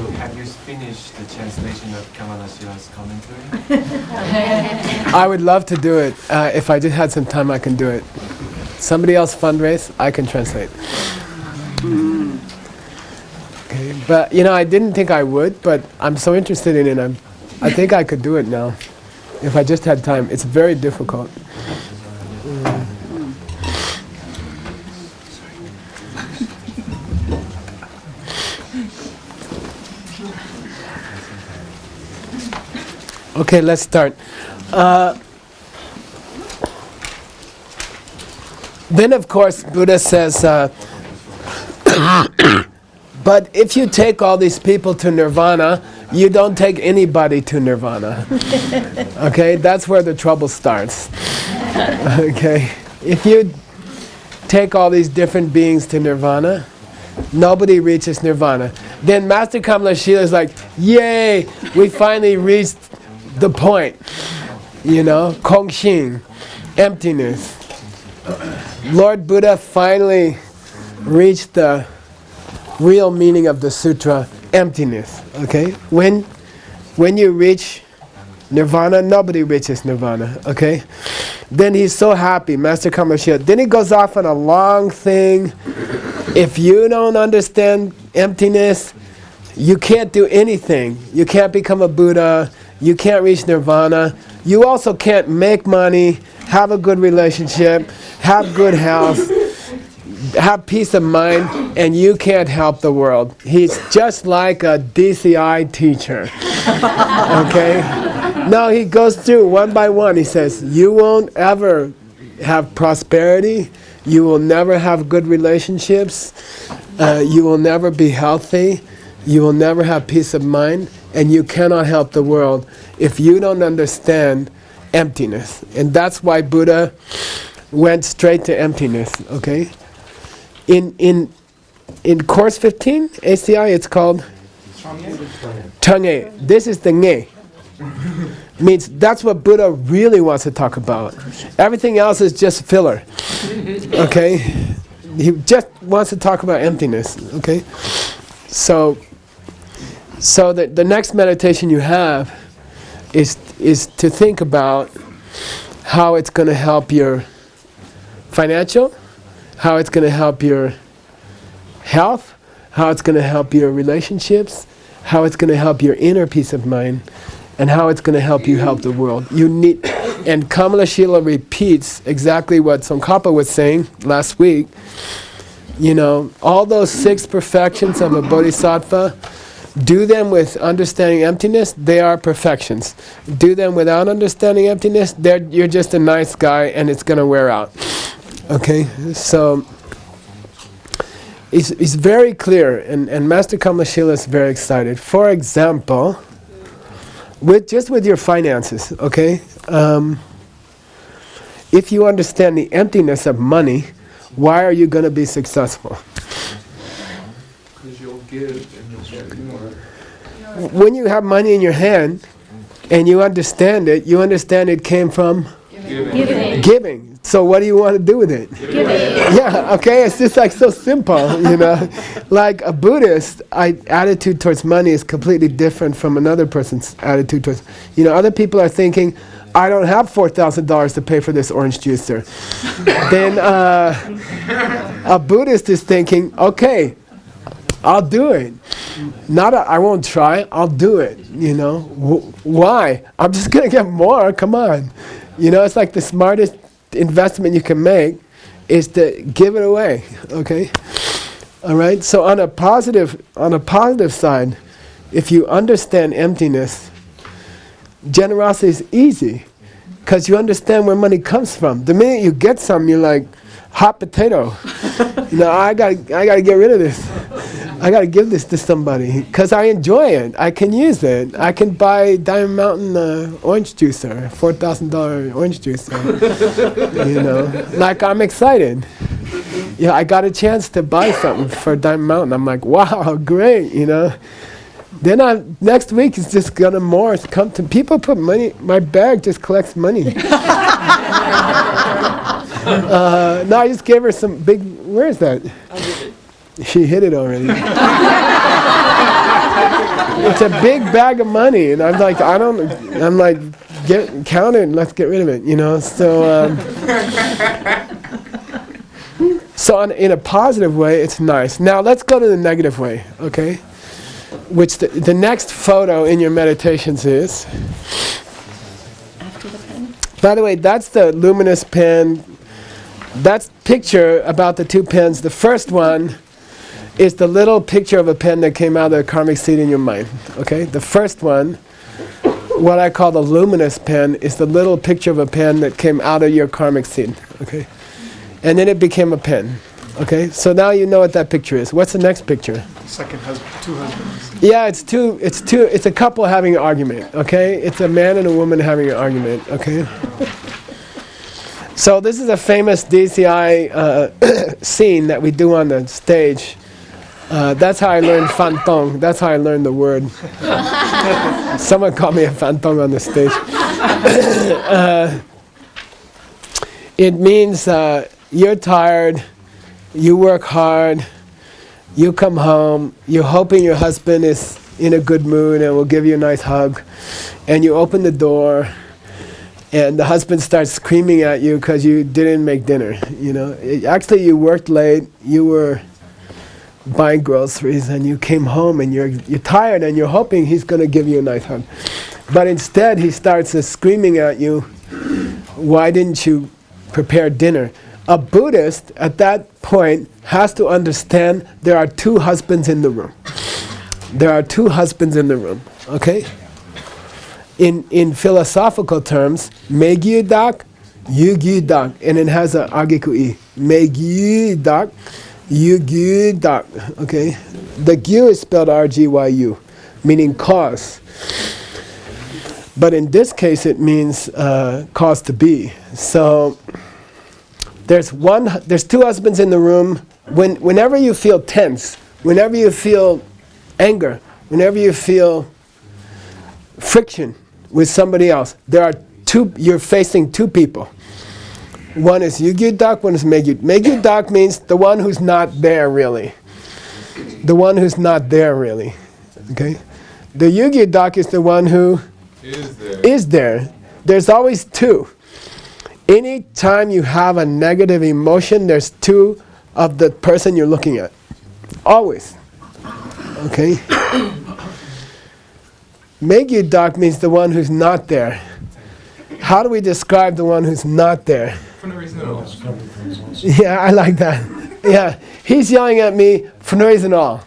have you finished the translation of Kamalashila's commentary? I would love to do it. If I just had some time, I can do it. Somebody else fundraise, I can translate. Okay, but I didn't think I would, but I'm so interested in it. I think I could do it now, if I just had time. It's very difficult. Okay, let's start. Then, of course, Buddha says, but if you take all these people to nirvana, you don't take anybody to nirvana. Okay, that's where the trouble starts. Okay, if you take all these different beings to nirvana, nobody reaches nirvana. Then Master Kamalashila is like, yay, we finally reached the point. Kongshin, emptiness. Lord Buddha finally reached the real meaning of the sutra, emptiness. Okay? When you reach nirvana, nobody reaches nirvana. Okay? Then he's so happy, Master Kamalashila. Then he goes off on a long thing. If you don't understand emptiness, you can't do anything. You can't become a Buddha. You can't reach nirvana. You also can't make money, have a good relationship, have good health, have peace of mind, and you can't help the world. He's just like a DCI teacher. Okay? No, he goes through one by one. He says, you won't ever have prosperity. You will never have good relationships. You will never be healthy. You will never have peace of mind. And you cannot help the world if you don't understand emptiness. And that's why Buddha went straight to emptiness. Okay? In course 15, ACI, it's called Chang'e. This is the Nge. Means that's what Buddha really wants to talk about. Everything else is just filler. Okay? He just wants to talk about emptiness. Okay? So the next meditation you have is to think about how it's going to help your financial, how it's going to help your health, how it's going to help your relationships, how it's going to help your inner peace of mind, and how it's going to help you help the world. And Kamalashila repeats exactly what Tsongkhapa was saying last week. All those 6 perfections of a bodhisattva, do them with understanding emptiness, they are perfections. Do them without understanding emptiness, you're just a nice guy and it's going to wear out. Okay? So, it's very clear, and Master Kamalashila is very excited. For example, with your finances, okay? If you understand the emptiness of money, why are you going to be successful? Because you'll give and you'll get more. When you have money in your hand and you understand it came from giving. So what do you want to do with it? Yeah, okay, it's just like so simple, Like a Buddhist, attitude towards money is completely different from another person's attitude towards, other people are thinking, I don't have $4,000 to pay for this orange juicer. Then a Buddhist is thinking, okay, I'll do it. I won't try, I'll do it, Why? I'm just going to get more, come on. It's like the smartest investment you can make is to give it away, okay? All right? So on a positive side, if you understand emptiness, generosity is easy because you understand where money comes from. The minute you get some, you're like, hot potato. I gotta get rid of this. I gotta give this to somebody because I enjoy it. I can use it. I can buy Diamond Mountain orange juicer, $4,000 orange juicer. Like I'm excited. I got a chance to buy something for Diamond Mountain. I'm like, wow, great. Then next week it's just gonna more come to people. Put money. My bag just collects money. No, I just gave her some big. Where is that? She hit it already. It's a big bag of money, and I'm like, count it, and let's get rid of it, you know. So, in a positive way, it's nice. Now let's go to the negative way, okay? Which the next photo in your meditations is. After the pen. By the way, that's the luminous pen. That's picture about the two pens. The first one is the little picture of a pen that came out of the karmic seed in your mind. Okay? The first one, what I call the luminous pen, is the little picture of a pen that came out of your karmic seed. Okay? And then it became a pen. Okay? So now you know what that picture is. What's the next picture? Second husband, two husbands. Yeah, it's a couple having an argument, okay? It's a man and a woman having an argument, okay? So this is a famous DCI scene that we do on the stage. That's how I learned fantong. That's how I learned the word. Someone called me a fantong on the stage. It means you're tired, you work hard, you come home, you're hoping your husband is in a good mood and will give you a nice hug, and you open the door, and the husband starts screaming at you because you didn't make dinner. You know, actually you worked late, you were buying groceries, and you came home and you're tired and you're hoping he's going to give you a nice hug, but instead he starts screaming at you, "Why didn't you prepare dinner?" A Buddhist at that point has to understand there are two husbands in the room. There are two husbands in the room, okay? In philosophical terms, Megyu-dak, Yu-gyu-dak, and it has a agiku-i. Megyu-dak, Yu-gyu-dak, okay? The gyu is spelled R-G-Y-U, meaning cause. But in this case it means cause to be. So there's two husbands in the room. Whenever you feel tense, whenever you feel anger, whenever you feel friction with somebody else, you're facing two people. One is Yu-gyu-dak, one is Megyu. Megyu-dak means the one who's not there really. The one who's not there really. Okay? The Yu-gyu-dak is the one who is there. There's always two. Any time you have a negative emotion, there's two of the person you're looking at. Always. Okay? Megyu-dak means the one who's not there. How do we describe the one who's not there? For no reason at all. Yeah, I like that. Yeah, he's yelling at me for no reason at all.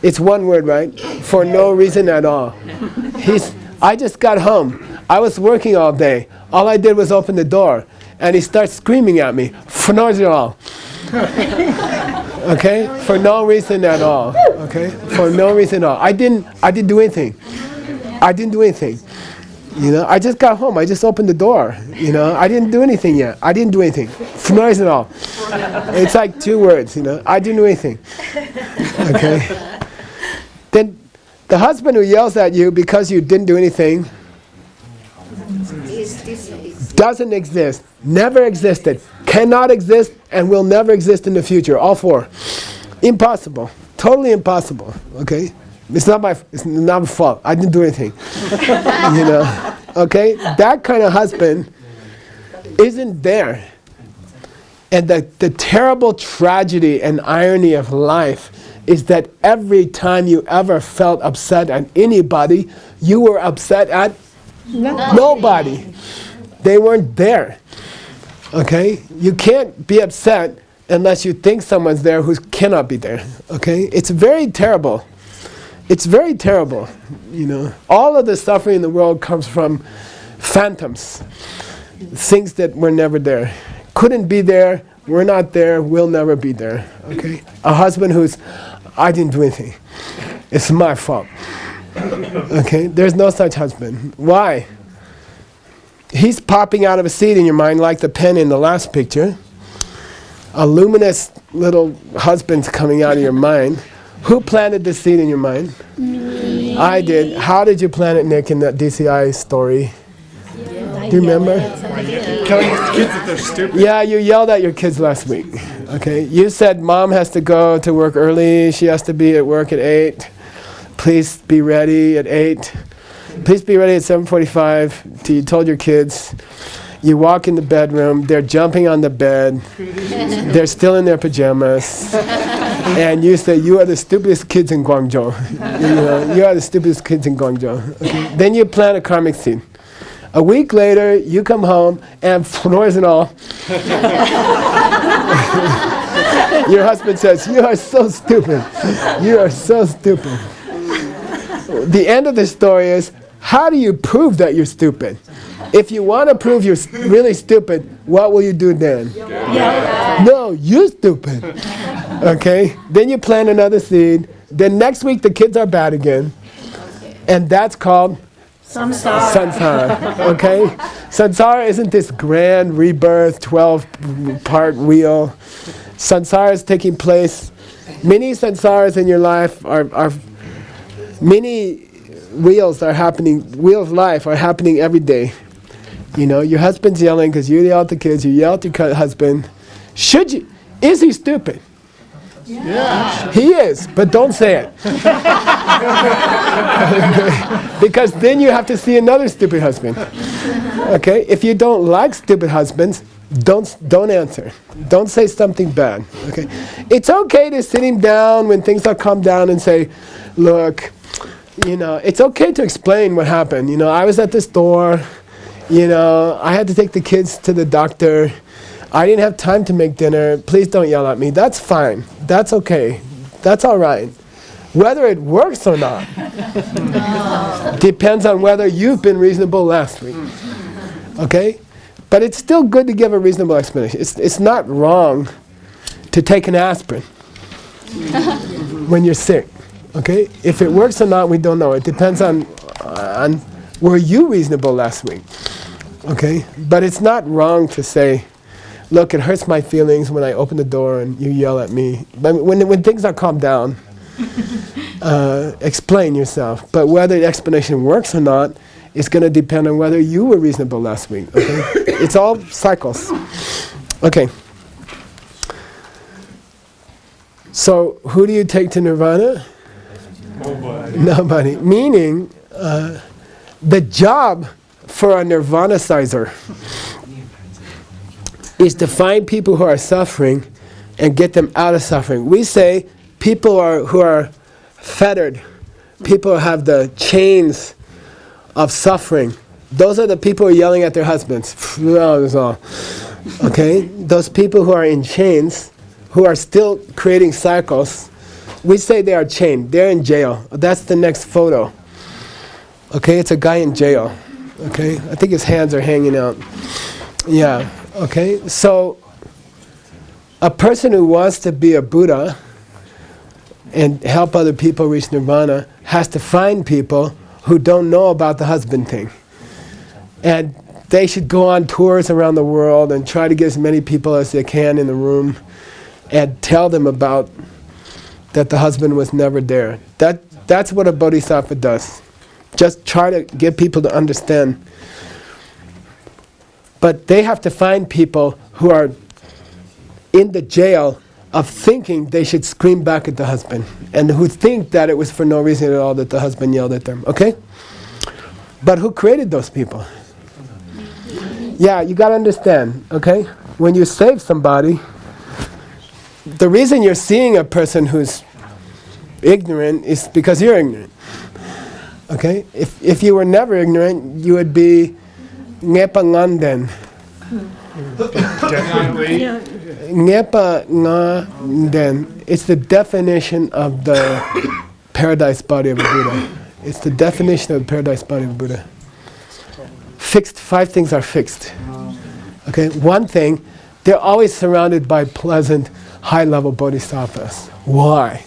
It's one word, right? For no reason at all. I just got home. I was working all day. All I did was open the door, and he starts screaming at me for no reason at all. Okay, for no reason at all. Okay, for no reason at all. I didn't do anything. I didn't do anything. You know, I just got home. I just opened the door. You know, I didn't do anything yet. I didn't do anything. For no reason at all. It's like two words. You know, I didn't do anything. Okay. Then the husband who yells at you because you didn't do anything doesn't exist, never existed, cannot exist, and will never exist in the future. All four. Impossible. Totally impossible. Okay? It's not my fault. I didn't do anything. You know? Okay? That kind of husband isn't there. And the terrible tragedy and irony of life is that every time you ever felt upset at anybody, you were upset at nobody. They weren't there. Okay? You can't be upset unless you think someone's there who cannot be there. Okay? It's very terrible. It's very terrible. You know, all of the suffering in the world comes from phantoms, things that were never there, couldn't be there, were not there, will never be there. Okay? A husband who's, I didn't do anything. It's my fault. Okay? There's no such husband. Why? He's popping out of a seed in your mind like the pen in the last picture. A luminous little husband's coming out of your mind. Who planted the seed in your mind? Me. I did. How did you plant it, Nick, in that DCI story? Do you remember? Telling kids that they're stupid. Yeah, you yelled at your kids last week. Okay, you said mom has to go to work early. She has to be at work at 8. please be ready at 8. Please be ready at 7:45. You told your kids. You walk in the bedroom, they're jumping on the bed, they're still in their pajamas, and you say, you are the stupidest kids in Guangzhou. You are the stupidest kids in Guangzhou. Okay? Then you plant a karmic seed. A week later, you come home, and floors and all. Your husband says, you are so stupid. You are so stupid. The end of the story is, how do you prove that you're stupid? If you want to prove you're really stupid, what will you do then? No, you're stupid. Okay? Then you plant another seed. Then next week the kids are bad again. And that's called samsara. Okay? Samsara isn't this grand rebirth, 12-part wheel. Samsara is taking place. Many samsaras in your life are many wheels of life are happening every day. Your husband's yelling because you yell at the kids, you yell at your husband. Is he stupid? Yeah. He is, but don't say it. Because then you have to see another stupid husband. Okay? If you don't like stupid husbands, don't answer. Don't say something bad. Okay? It's okay to sit him down when things are calmed down and say, look, it's okay to explain what happened. I was at the store. I had to take the kids to the doctor. I didn't have time to make dinner. Please don't yell at me. That's fine. That's okay. That's all right. Whether it works or not depends on whether you've been reasonable last week. Okay? But it's still good to give a reasonable explanation. It's not wrong to take an aspirin when you're sick. Okay? If it works or not, we don't know. It depends on were you reasonable last week? Okay? But it's not wrong to say, look, it hurts my feelings when I open the door and you yell at me. But when things are calmed down, explain yourself. But whether the explanation works or not is going to depend on whether you were reasonable last week. Okay? It's all cycles. Okay. So who do you take to nirvana? Nobody. Meaning, the job for a nirvana-sizer is to find people who are suffering and get them out of suffering. We say people who are fettered, people who have the chains of suffering. Those are the people who are yelling at their husbands. Okay? Those people who are in chains, who are still creating cycles, we say they are chained. They're in jail. That's the next photo. Okay, it's a guy in jail. Okay, I think his hands are hanging out. Yeah, okay. So, a person who wants to be a Buddha and help other people reach nirvana has to find people who don't know about the husband thing. And they should go on tours around the world and try to get as many people as they can in the room and tell them about that the husband was never there. That's what a bodhisattva does. Just try to get people to understand. But they have to find people who are in the jail of thinking they should scream back at the husband, and who think that it was for no reason at all that the husband yelled at them. Okay? But who created those people? Yeah, you got to understand. Okay? When you save somebody, the reason you're seeing a person who's ignorant is because you're ignorant. Okay? If you were never ignorant, you would be ngepa nganden. Ngepa nganden. It's the definition of the paradise body of a Buddha. It's the definition of the paradise body of a Buddha. Fixed, 5 things are fixed. Okay? One thing, they're always surrounded by pleasant, high-level bodhisattvas. Why?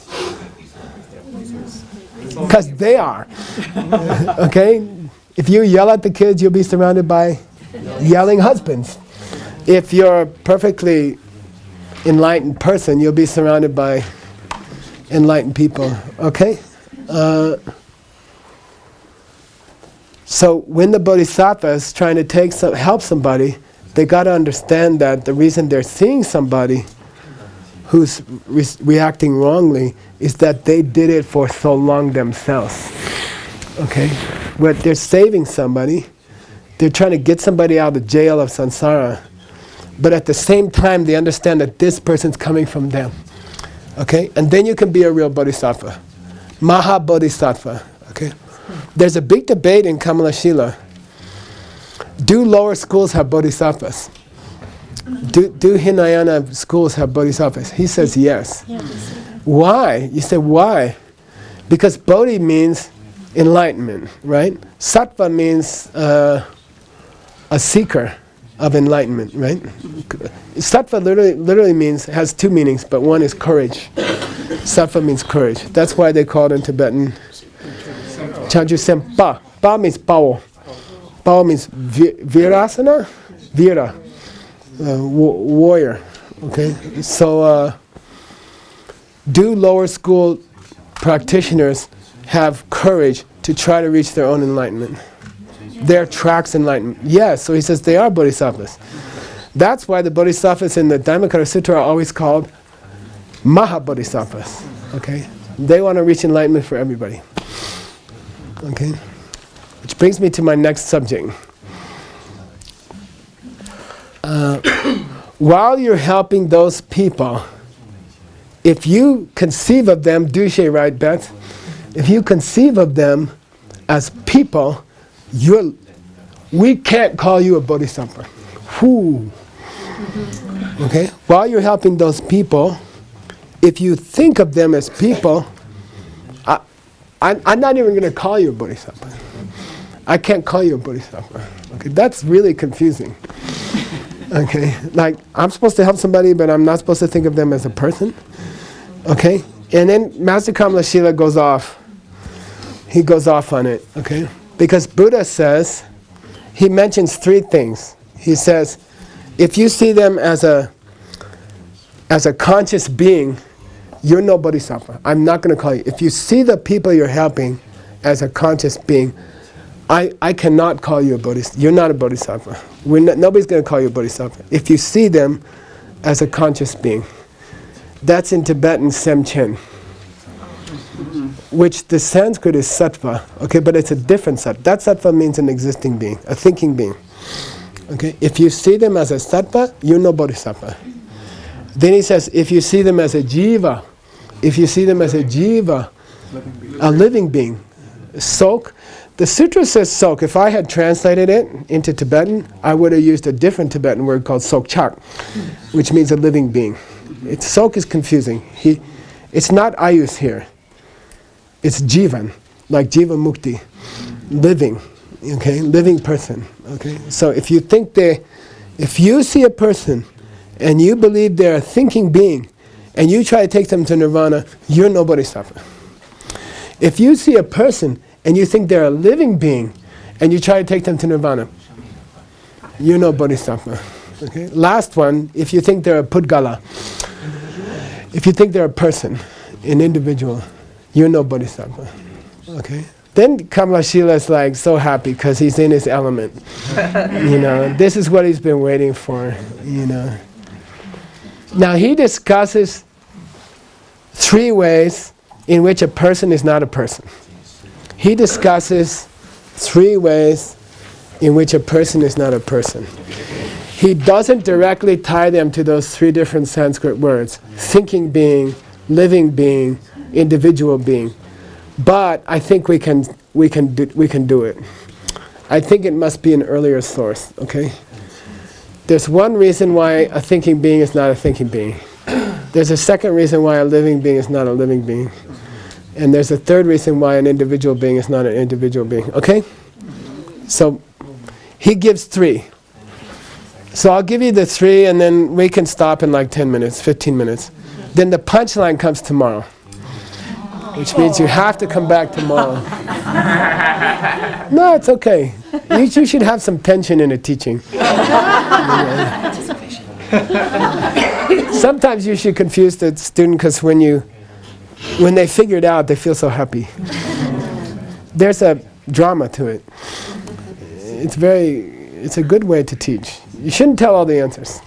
Because they are. Okay? If you yell at the kids, you'll be surrounded by yelling husbands. If you're a perfectly enlightened person, you'll be surrounded by enlightened people. Okay? So when the bodhisattva is trying to help somebody, they got to understand that the reason they're seeing somebody who's reacting wrongly is that they did it for so long themselves. Okay? When they're saving somebody, they're trying to get somebody out of the jail of samsara, but at the same time they understand that this person's coming from them. Okay? And then you can be a real bodhisattva. Maha bodhisattva. Okay? There's a big debate in Kamalashila. Do lower schools have bodhisattvas? Do Hinayana schools have bodhisattvas? He says yes. Why? You say why? Because bodhi means enlightenment, right? Sattva means a seeker of enlightenment, right? Sattva literally means, has two meanings, but one is courage. Sattva means courage. That's why they call it in Tibetan Chanchu Sempa. Pa means pao. Pao means virasana, vira, warrior. Okay, so do lower school practitioners have courage to try to reach their own enlightenment? Their tracks enlightenment. Yes, so he says they are bodhisattvas. That's why the bodhisattvas in the Diamond Cutter Sutra are always called Maha Bodhisattvas. Okay, they want to reach enlightenment for everybody. Okay, which brings me to my next subject. While you're helping those people, if you conceive of them, Dushe, right, Beth? If you conceive of them as people, we can't call you a bodhisattva. Whoo. Okay? While you're helping those people, if you think of them as people, I'm not even going to call you a bodhisattva. I can't call you a bodhisattva. Okay? That's really confusing. Okay? Like, I'm supposed to help somebody, but I'm not supposed to think of them as a person. Okay? And then Master Kamalashila goes off. He goes off on it. Okay? Because Buddha says, he mentions three things. He says, if you see them as a conscious being, you're no bodhisattva. I'm not going to call you. If you see the people you're helping as a conscious being, I cannot call you a bodhisattva. You're not a bodhisattva. Nobody's going to call you a bodhisattva. If you see them as a conscious being. That's in Tibetan Semchen, which the Sanskrit is sattva. Okay, but it's a different sattva. That sattva means an existing being, a thinking being. Okay, if you see them as a sattva, you're no bodhisattva. Then he says, if you see them as a jiva, a living being, sok. The sutra says sok. If I had translated it into Tibetan, I would have used a different Tibetan word called sokchak, which means a living being. Sok is confusing. It's not ayus here. It's jivan, like jiva mukti, living. Okay, living person. Okay, so if you see a person and you believe they're a thinking being, and you try to take them to nirvana, you're no bodhisattva. If you see a person and you think they're a living being, and you try to take them to nirvana, you're no bodhisattva. Okay? Last one, if you think they're a pudgala, if you think they're a person, an individual, you're no bodhisattva. Okay? Then Kamalashila is like so happy because he's in his element. This is what he's been waiting for. Now he discusses three ways in which a person is not a person. He discusses three ways in which a person is not a person. He doesn't directly tie them to those three different Sanskrit words: thinking being, living being, individual being. But I think we can do it. I think it must be an earlier source. Okay. There's one reason why a thinking being is not a thinking being. There's a second reason why a living being is not a living being. And there's a third reason why an individual being is not an individual being. Okay? So he gives three. So I'll give you the three and then we can stop in like 10 minutes, 15 minutes. Then the punchline comes tomorrow. Which means you have to come back tomorrow. No, it's okay. You should have some tension in a teaching. Sometimes you should confuse the student because when they figure it out, they feel so happy. There's a drama to it. It's a good way to teach. You shouldn't tell all the answers.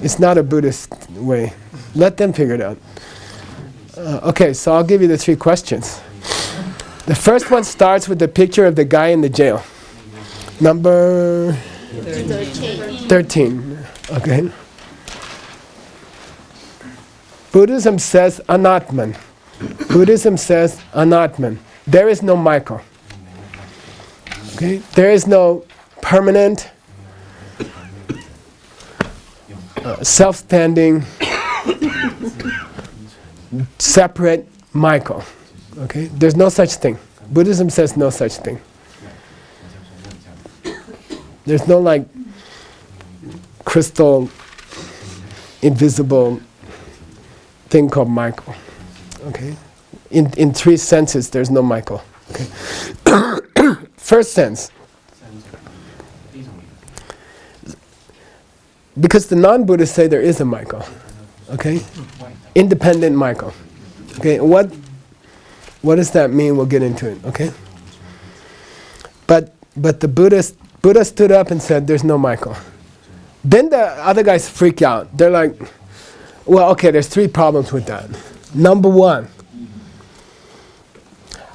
It's not a Buddhist way. Let them figure it out. Okay, so I'll give you the 3 questions. The first one starts with the picture of the guy in the jail. Number 13. Okay. Buddhism says anatman. Buddhism says anatman. There is no Michael. Okay? There is no permanent, self-standing, separate Michael. Okay? There's no such thing. Buddhism says no such thing. There's no like crystal, invisible thing called Michael. Okay? In 3 senses, there's no Michael. Okay? First sense. Because the non-Buddhists say there is a Michael. Okay? Independent Michael. Okay? What does that mean? We'll get into it. Okay? But the Buddha stood up and said there's no Michael. Then the other guys freak out. They're like, well, okay, there's 3 problems with that. Number 1,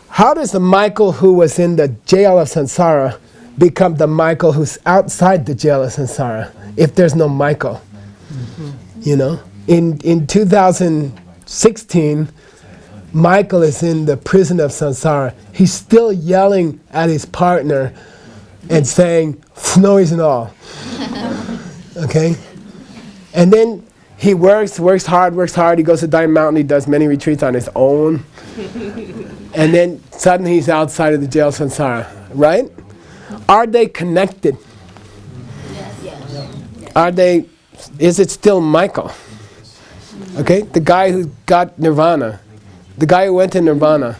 how does the Michael who was in the jail of samsara become the Michael who's outside the jail of samsara if there's no Michael? You know? In 2016, Michael is in the prison of samsara. He's still yelling at his partner and saying, no, he's not all. Okay? And then he works hard. He goes to Diamond Mountain, he does many retreats on his own. And then suddenly he's outside of the jail of samsara. Right? Are they connected? Yes. Is it still Michael? Okay? The guy who got nirvana. The guy who went to nirvana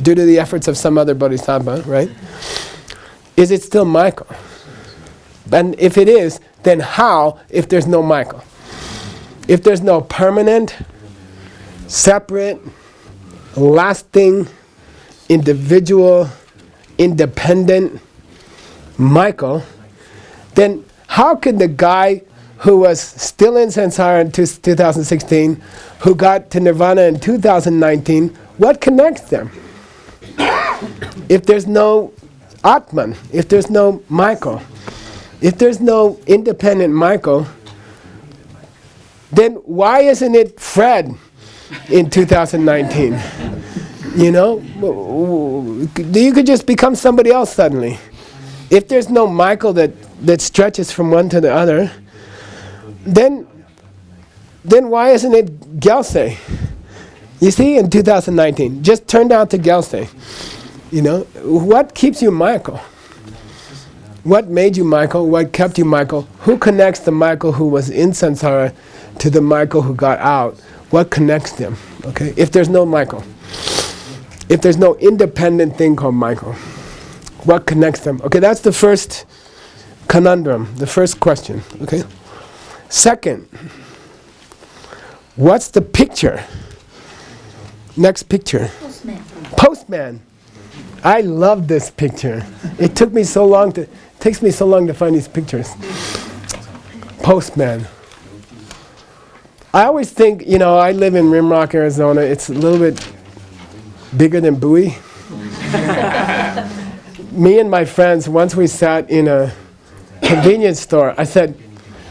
due to the efforts of some other bodhisattva, right? Is it still Michael? And if it is, then how if there's no Michael? If there's no permanent, separate, lasting, individual, independent Michael, then how could the guy who was still in samsara in 2016, who got to nirvana in 2019, what connects them? If there's no Atman, if there's no Michael, if there's no independent Michael, then why isn't it Fred in 2019? You know? You could just become somebody else suddenly. If there's no Michael that stretches from one to the other, then why isn't it Geshe? You see, in 2019, just turned out to Geshe. You know, what keeps you Michael? What made you Michael? What kept you Michael? Who connects the Michael who was in samsara to the Michael who got out? What connects them? Okay, if there's no Michael, if there's no independent thing called Michael, what connects them? Okay, that's the first conundrum, the first question. Okay. Second, what's the picture? Next picture. Postman. I love this picture. It takes me so long to find these pictures. Postman. I always think, you know, I live in Rimrock, Arizona. It's a little bit bigger than Bowie. Me and my friends, once we sat in a convenience store, I said,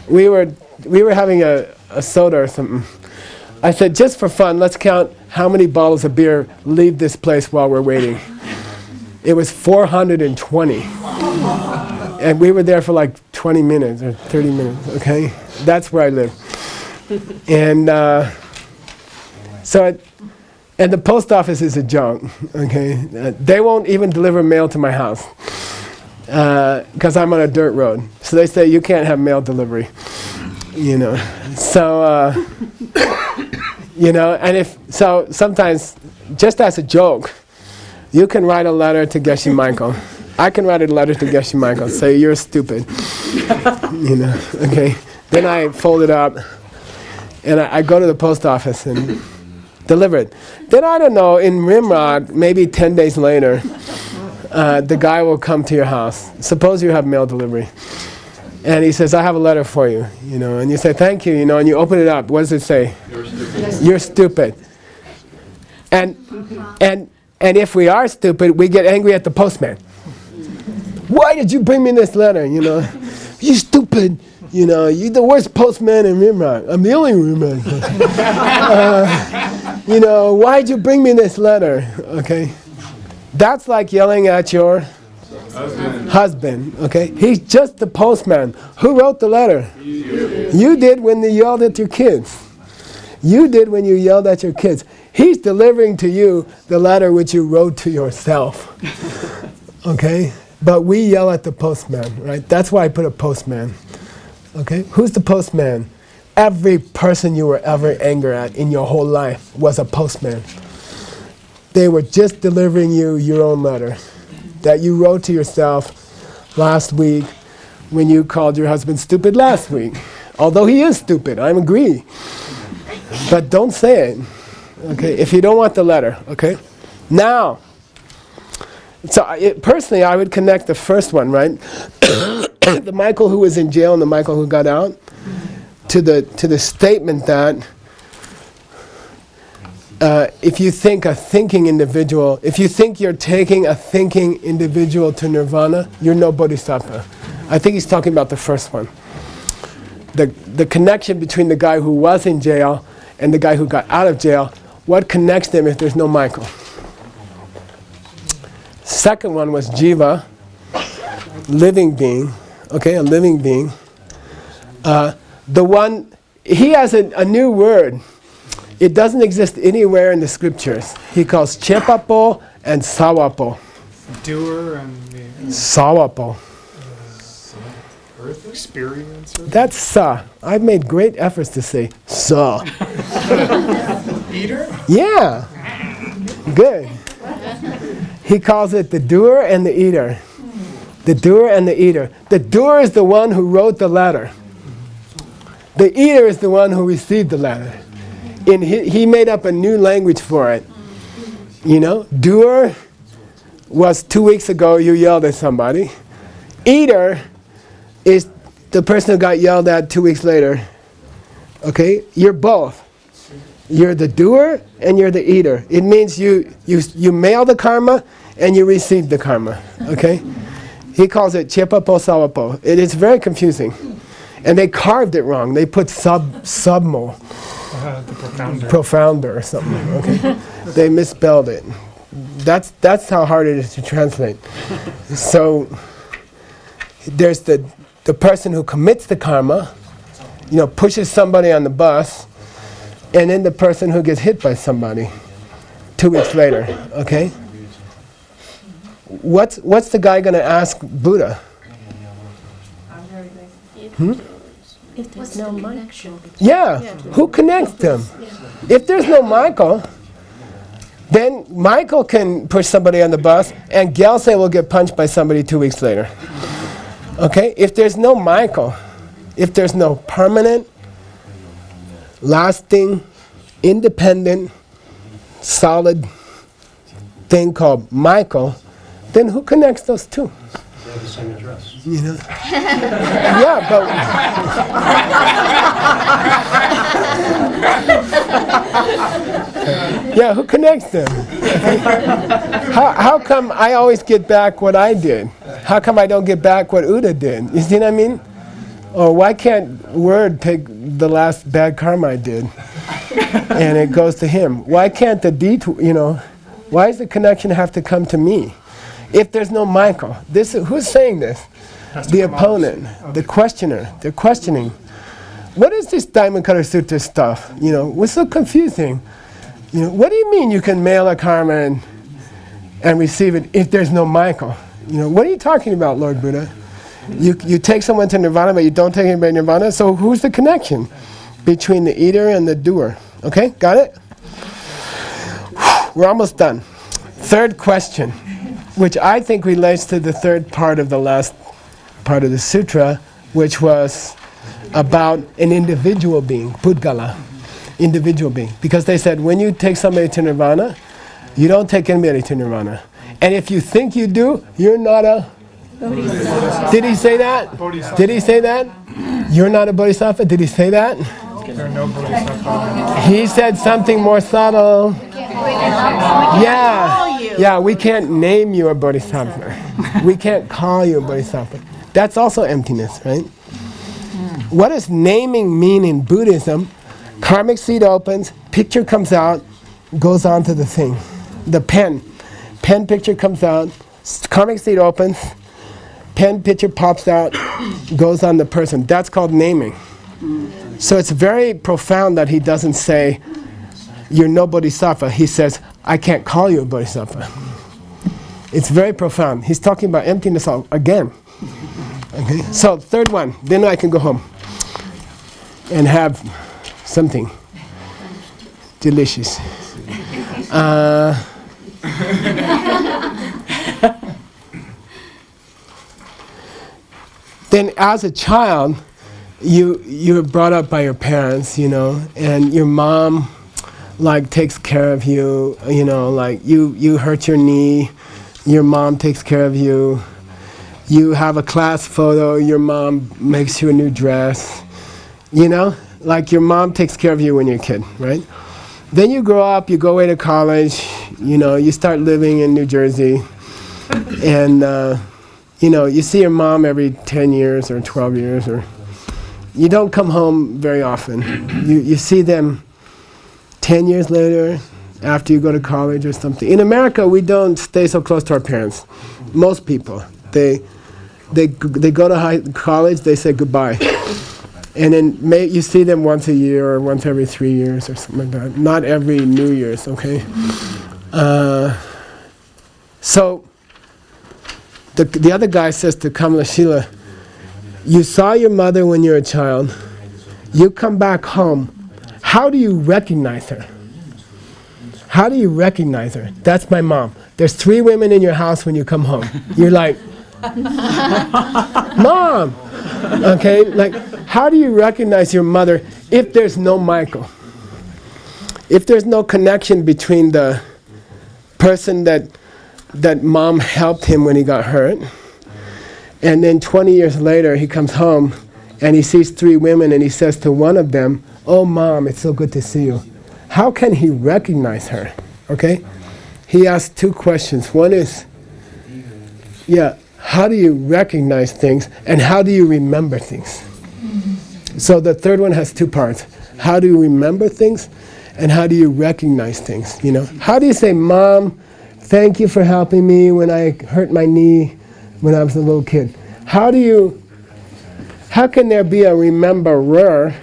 we were having a soda or something. I said, just for fun, let's count how many bottles of beer leave this place while we're waiting. It was 420. And we were there for like 20 minutes or 30 minutes, okay? That's where I live. And and the post office is a joke, okay? They won't even deliver mail to my house because I'm on a dirt road. So they say, you can't have mail delivery, you know? So, you know, and sometimes, just as a joke, you can write a letter to Geshe Michael. I can write a letter to Geshe Michael, say you're stupid, you know, okay? Then I fold it up, and I go to the post office and deliver it. Then I don't know, in Rimrock, maybe 10 days later, the guy will come to your house. Suppose you have mail delivery. And he says, I have a letter for you, and you say, thank you, and you open it up. What does it say? You're stupid. And if we are stupid, we get angry at the postman. Why did you bring me this letter? You stupid. You're the worst postman in Rimrock. I'm the only Rimrock. Why'd you bring me this letter? Okay. That's like yelling at your husband. Okay. He's just the postman. Who wrote the letter? You did when you yelled at your kids. You did when you yelled at your kids. He's delivering to you the letter which you wrote to yourself. Okay? But we yell at the postman, right? That's why I put a postman. Okay? Who's the postman? Every person you were ever angry at in your whole life was a postman. They were just delivering you your own letter that you wrote to yourself last week when you called your husband stupid last week. Although he is stupid, I agree. But don't say it, okay, if you don't want the letter, okay? Now, so personally I would connect the first one, right? The Michael who was in jail and the Michael who got out, to the statement that if you think a thinking individual, if you think you're taking a thinking individual to nirvana, you're no bodhisattva. I think he's talking about the first one. The connection between the guy who was in jail and the guy who got out of jail, what connects them if there's no Michael? Second one was jiva, living being, okay, a living being. The one, he has a new word. It doesn't exist anywhere in the scriptures. He calls chepapo and sawapo. Doer and the Sawapo. earth experiencer. That's sa. I've made great efforts to say sa. Eater? Yeah. Good. He calls it the doer and the eater. The doer and the eater. The doer is the one who wrote the letter. The eater is the one who received the letter. He made up a new language for it. Doer was 2 weeks ago you yelled at somebody. Eater is the person who got yelled at 2 weeks later. Okay? You're both. You're the doer and you're the eater. It means you mail the karma and you receive the karma. Okay? He calls it chepapo sawapo. It is very confusing. And they carved it wrong. They put submo. The Profounder or something. Okay? They misspelled it. That's how hard it is to translate. So there's the person who commits the karma, pushes somebody on the bus, and then the person who gets hit by somebody 2 weeks later. Okay? What's the guy going to ask Buddha? If there's no Michael. Yeah, who connects them? If there's no Michael, then Michael can push somebody on the bus and Gyaltse will get punched by somebody 2 weeks later. Okay? If there's no Michael, if there's no permanent, lasting, independent, solid thing called Michael, then who connects those two? They have the same address. Yeah, but yeah, who connects them? How come I always get back what I did? How come I don't get back what Uda did? You see what I mean? Or why can't Word take the last bad karma I did and it goes to him? Why can't the why does the connection have to come to me? If there's no Michael, who's saying this? The opponent, the questioner. They're questioning. What is this Diamond Cutter Sutra stuff? What's so confusing? What do you mean you can mail a karma and receive it if there's no Michael? What are you talking about, Lord Buddha? You take someone to nirvana, but you don't take anybody to nirvana. So who's the connection between the eater and the doer? Okay, got it? We're almost done. Third question, which I think relates to the third part of the last part of the sutra, which was about an individual being, Pudgala, individual being. Because they said when you take somebody to nirvana, you don't take anybody to nirvana. And if you think you do, you're not a Did he say that? Did he say that? You're not a bodhisattva? Did he say that? There are no bodhisattvas. He said something more subtle. Yeah, we can't name you a bodhisattva. We can't call you a bodhisattva. That's also emptiness, right? What does naming mean in Buddhism? Karmic seed opens, picture comes out, goes on to the thing. The pen picture comes out, karmic seed opens, pen picture pops out, goes on the person. That's called naming. So it's very profound that he doesn't say, you're no bodhisattva. He says, I can't call you a bodhisattva. It's very profound. He's talking about emptiness again. Okay. So third one, then I can go home and have something delicious. Then as a child, you were brought up by your parents, and your mom takes care of you, like you hurt your knee, your mom takes care of you. You have a class photo, your mom makes you a new dress, like your mom takes care of you when you're a kid, right? Then you grow up, you go away to college, you start living in New Jersey, and you see your mom every 10 years or 12 years, or you don't come home very often. You see them 10 years later, after you go to college or something. In America, we don't stay so close to our parents. Most people, they go to college, they say goodbye. And then you see them once a year or once every 3 years or something like that. Not every New Year's, okay? So the other guy says to Kamalashila, you saw your mother when you're a child, you come back home, how do you recognize her? How do you recognize her? That's my mom. There's 3 women in your house when you come home. You're like, Mom! Okay, like, how do you recognize your mother if there's no Michael? If there's no connection between the person that mom helped him when he got hurt, and then 20 years later he comes home and he sees 3 women and he says to one of them, oh Mom, it's so good to see you. How can he recognize her? Okay? He asks 2 questions. One is, how do you recognize things and how do you remember things? So the third one has 2 parts. How do you remember things and how do you recognize things? How do you say, Mom, thank you for helping me when I hurt my knee when I was a little kid? How can there be a rememberer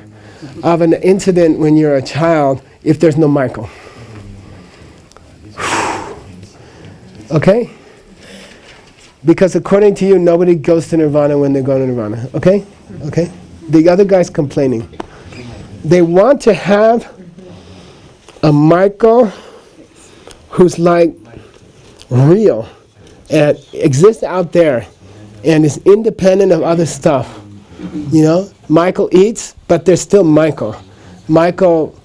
of an incident when you're a child if there's no Michael? Okay? Because according to you, nobody goes to nirvana when they go to nirvana. Okay? Okay? The other guy's complaining. They want to have a Michael who's like real and exists out there and is independent of other stuff. Michael eats, but there's still Michael. Michael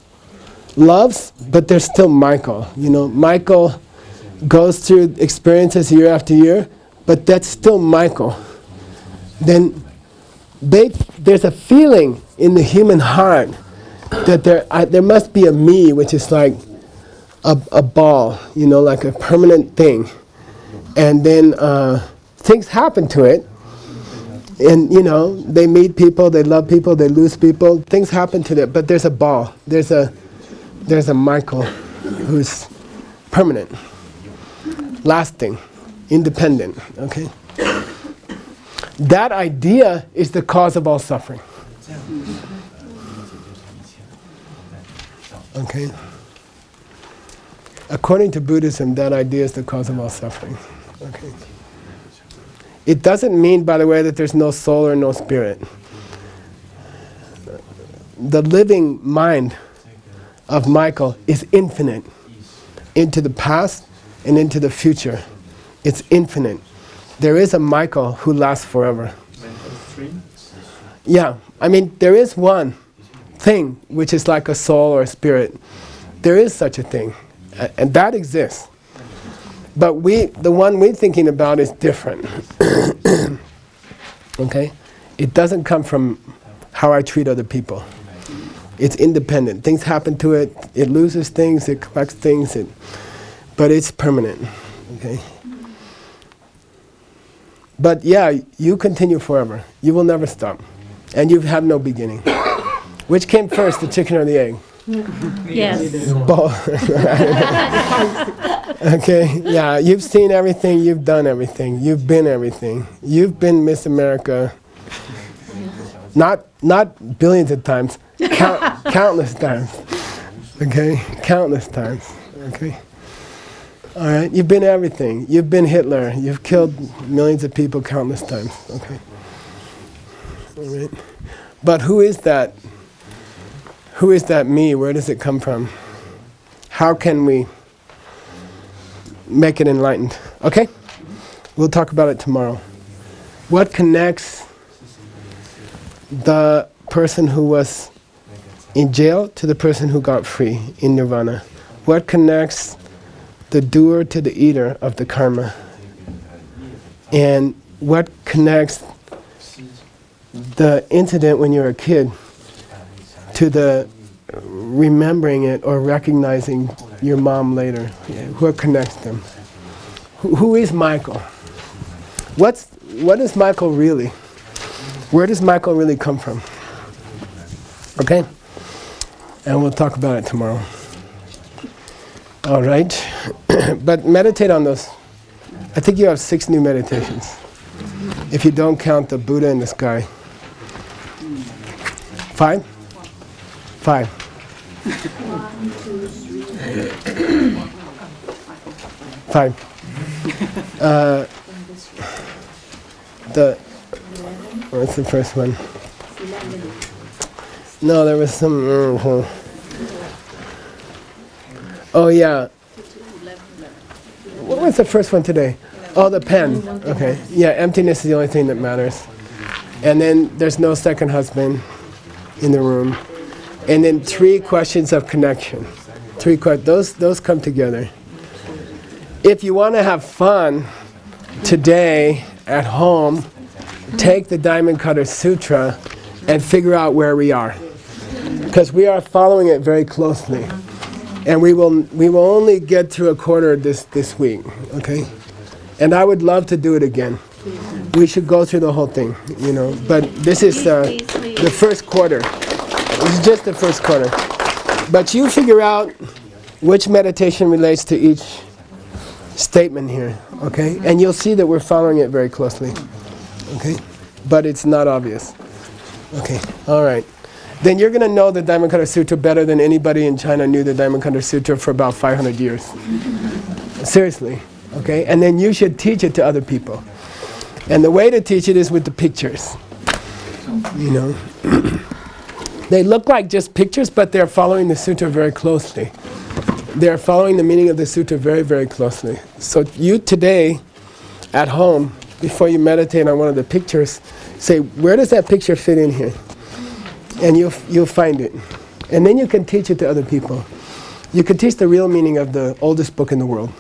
loves, but there's still Michael. Michael goes through experiences year after year, but that's still Michael. Then there's a feeling in the human heart that there must be a me, which is like a ball, like a permanent thing. And then things happen to it. And, they meet people, they love people, they lose people. Things happen to it, but there's a ball. There's a Michael who's permanent, lasting, independent, okay? That idea is the cause of all suffering. Okay? According to Buddhism, that idea is the cause of all suffering. Okay? It doesn't mean, by the way, that there's no soul or no spirit. The living mind of Michael is infinite into the past and into the future. It's infinite. There is a Michael who lasts forever. Yeah, there is one thing which is like a soul or a spirit. There is such a thing, and that exists. But the one we're thinking about is different. Okay? It doesn't come from how I treat other people. It's independent. Things happen to it. It loses things. It collects things. But it's permanent. Okay? But yeah, you continue forever. You will never stop. And you have no beginning. Which came first, the chicken or the egg? Yes. Both. Okay, yeah, you've seen everything, you've done everything, you've been everything. You've been Miss America, not billions of times, countless times. Okay, countless times. Okay. All right, you've been everything. You've been Hitler. You've killed millions of people countless times. Okay. All right. But who is that? Who is that me? Where does it come from? How can we make it enlightened? Okay? We'll talk about it tomorrow. What connects the person who was in jail to the person who got free in nirvana? What connects the doer to the eater of the karma? And what connects the incident when you're a kid to the remembering it or recognizing your mom later? What connects them? Who is Michael? What is Michael really? Where does Michael really come from? Okay? And we'll talk about it tomorrow. All right. But meditate on those. I think you have 6 new meditations. If you don't count the Buddha in the sky. 5? 5. 5. What's the first one? No, there was some. Oh yeah. What was the first one today? Oh, the pen. Okay. Yeah, emptiness is the only thing that matters. And then there's no second husband in the room. And then 3 questions of connection. 3 questions. Those come together. If you want to have fun today at home, take the Diamond Cutter Sutra and figure out where we are. Because we are following it very closely. And we will only get through a quarter this week, okay? And I would love to do it again. We should go through the whole thing, you know. But this is the first quarter. This is just the first quarter. But you figure out which meditation relates to each statement here, okay? And you'll see that we're following it very closely, okay? But it's not obvious. Okay, all right. Then you're going to know the Diamond Cutter Sutra better than anybody in China knew the Diamond Cutter Sutra for about 500 years. Seriously, okay? And then you should teach it to other people. And the way to teach it is with the pictures, you know. They look like just pictures, but they're following the sutra very closely. They're following the meaning of the sutra very, very closely. So you today, at home, before you meditate on one of the pictures, say, where does that picture fit in here? And you'll find it. And then you can teach it to other people. You can teach the real meaning of the oldest book in the world.